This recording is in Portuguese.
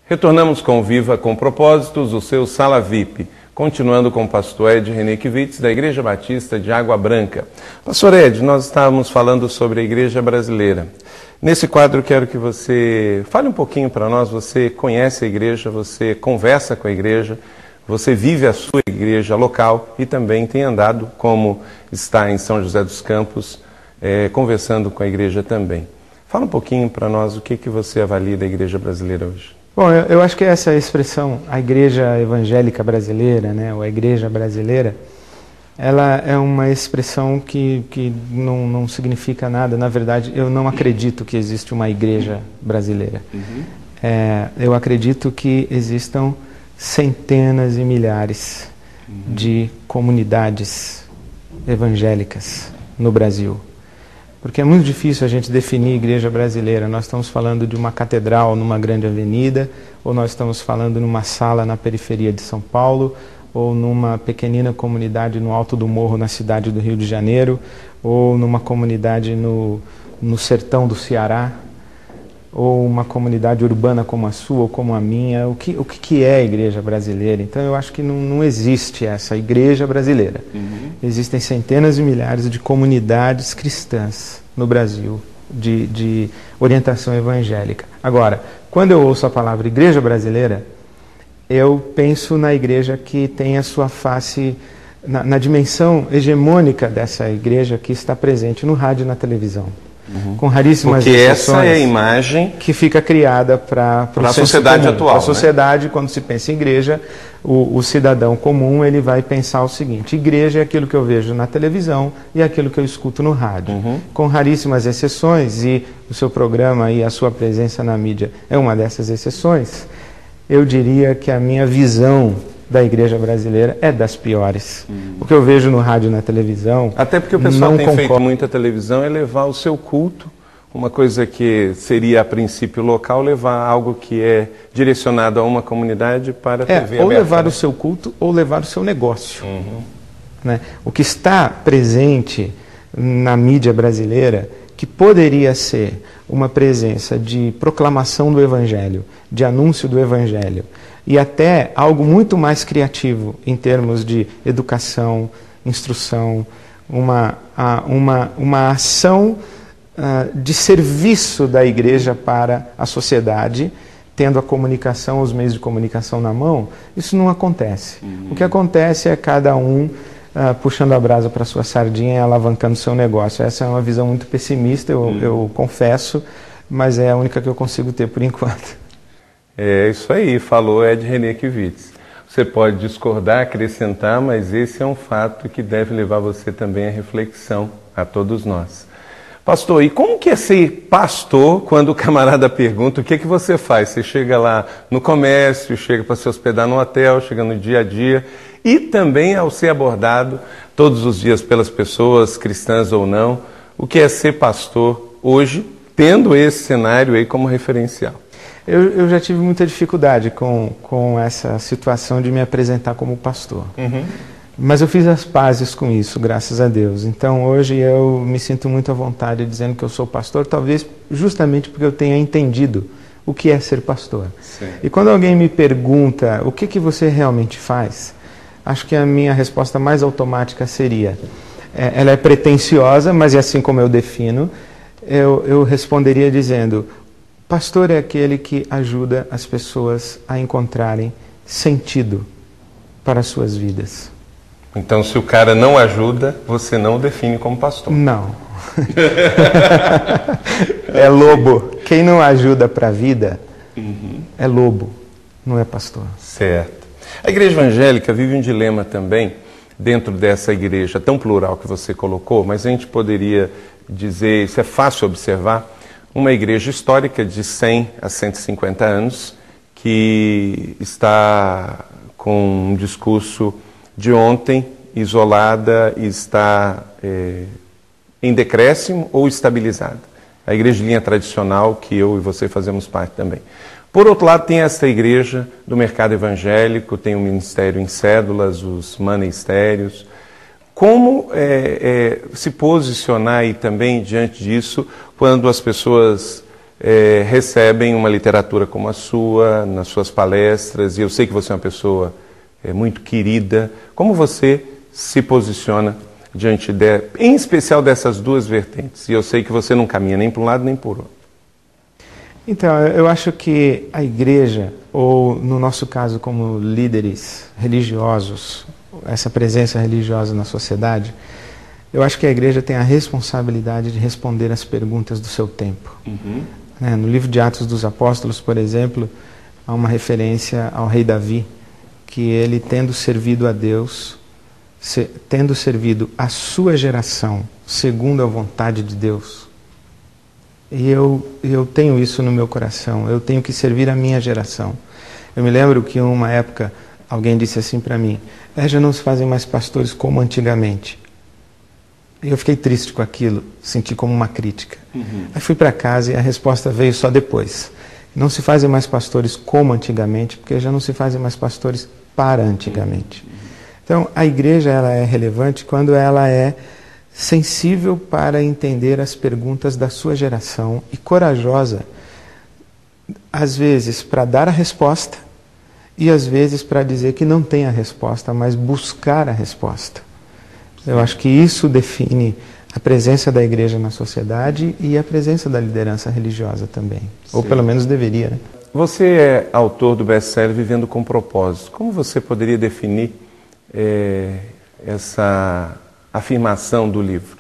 Retornamos com Viva com Propósitos, o seu Sala VIP, continuando com o pastor Ed Renekiewicz, da Igreja Batista de Água Branca. Pastor Ed, nós estávamos falando sobre a Igreja Brasileira. Nesse quadro, quero que você fale um pouquinho para nós. Você conhece a igreja, você conversa com a igreja, você vive a sua igreja local e também tem andado, como está em São José dos Campos, conversando com a igreja também. Fala um pouquinho para nós o que você avalia da igreja brasileira hoje. Bom, eu acho que essa expressão, a igreja evangélica brasileira, né, ou a igreja brasileira, ela é uma expressão que não significa nada. Na verdade, eu não acredito que existe uma igreja brasileira. Eu acredito que existam centenas e milhares de comunidades evangélicas no Brasil. Porque é muito difícil a gente definir igreja brasileira. Nós estamos falando de uma catedral numa grande avenida, ou nós estamos falando numa sala na periferia de São Paulo, ou numa pequenina comunidade no alto do morro na cidade do Rio de Janeiro, ou numa comunidade no sertão do Ceará, ou uma comunidade urbana como a sua ou como a minha. O que é a igreja brasileira? Então eu acho que não existe essa igreja brasileira. Existem centenas e milhares de comunidades cristãs no Brasil de orientação evangélica. Agora, quando eu ouço a palavra igreja brasileira, eu penso na igreja que tem a sua face na dimensão hegemônica dessa igreja que está presente no rádio e na televisão. Com raríssimas exceções. Porque essa é a imagem que fica criada para a sociedade atual. Para a sociedade, quando se pensa em igreja, o cidadão comum ele vai pensar o seguinte: igreja é aquilo que eu vejo na televisão e aquilo que eu escuto no rádio. Com raríssimas exceções, e o seu programa e a sua presença na mídia é uma dessas exceções, eu diria que a minha visão da igreja brasileira é das piores. O que eu vejo no rádio e na televisão... Até porque o pessoal tem feito muita televisão é levar o seu culto, uma coisa que seria a princípio local, levar algo que é direcionado a uma comunidade para a TV aberta. Ou levar o seu culto ou levar o seu negócio. Né? O que está presente na mídia brasileira, que poderia ser uma presença de proclamação do Evangelho, de anúncio do Evangelho, e até algo muito mais criativo em termos de educação, instrução, uma ação de serviço da igreja para a sociedade, tendo a comunicação, os meios de comunicação na mão. Isso não acontece. O que acontece é cada um puxando a brasa para a sua sardinha e alavancando seu negócio. Essa é uma visão muito pessimista, eu confesso, mas é a única que eu consigo ter por enquanto. É isso aí, falou Ed Renekiewicz. Você pode discordar, acrescentar, mas esse é um fato que deve levar você também à reflexão, a todos nós. Pastor, e como que é ser pastor quando o camarada pergunta o que você faz? Você chega lá no comércio, chega para se hospedar no hotel, chega no dia a dia, e também ao ser abordado todos os dias pelas pessoas, cristãs ou não, o que é ser pastor hoje, tendo esse cenário aí como referencial? Eu já tive muita dificuldade com essa situação de me apresentar como pastor. Mas eu fiz as pazes com isso, graças a Deus. Então hoje eu me sinto muito à vontade dizendo que eu sou pastor, talvez justamente porque eu tenha entendido o que é ser pastor. Sim. E quando alguém me pergunta o que você realmente faz, acho que a minha resposta mais automática seria, ela é pretensiosa, mas é assim como eu defino, eu responderia dizendo: pastor é aquele que ajuda as pessoas a encontrarem sentido para as suas vidas. Então, se o cara não ajuda, você não o define como pastor. Não. É lobo. Quem não ajuda para a vida é lobo, não é pastor. Certo. A igreja evangélica vive um dilema também, dentro dessa igreja tão plural que você colocou, mas a gente poderia dizer, isso é fácil observar, uma igreja histórica de 100 a 150 anos, que está com um discurso de ontem, isolada, e está em decréscimo ou estabilizada. A igreja de linha tradicional, que eu e você fazemos parte também. Por outro lado, tem essa igreja do mercado evangélico, tem o ministério em cédulas, os ministérios. Como se posicionar aí também diante disso, quando as pessoas recebem uma literatura como a sua, nas suas palestras, e eu sei que você é uma pessoa muito querida. Como você se posiciona diante em especial dessas duas vertentes? E eu sei que você não caminha nem para um lado nem por outro. Então, eu acho que a igreja, ou no nosso caso como líderes religiosos, essa presença religiosa na sociedade, eu acho que a igreja tem a responsabilidade de responder às perguntas do seu tempo. No livro de Atos dos Apóstolos, por exemplo, há uma referência ao rei Davi, que ele, tendo servido a Deus, tendo servido a sua geração segundo a vontade de Deus, e eu tenho isso no meu coração, eu tenho que servir a minha geração. Eu me lembro que em uma época alguém disse assim para mim: já não se fazem mais pastores como antigamente. E eu fiquei triste com aquilo, senti como uma crítica. Aí fui para casa e a resposta veio só depois. Não se fazem mais pastores como antigamente, porque já não se fazem mais pastores para antigamente. Então, a igreja ela é relevante quando ela é sensível para entender as perguntas da sua geração e corajosa, às vezes para dar a resposta e às vezes para dizer que não tem a resposta, mas buscar a resposta. Eu acho que isso define a presença da igreja na sociedade e a presença da liderança religiosa também. Sim. Ou pelo menos deveria, né? Você é autor do best-seller Vivendo com Propósito. Como você poderia definir essa afirmação do livro?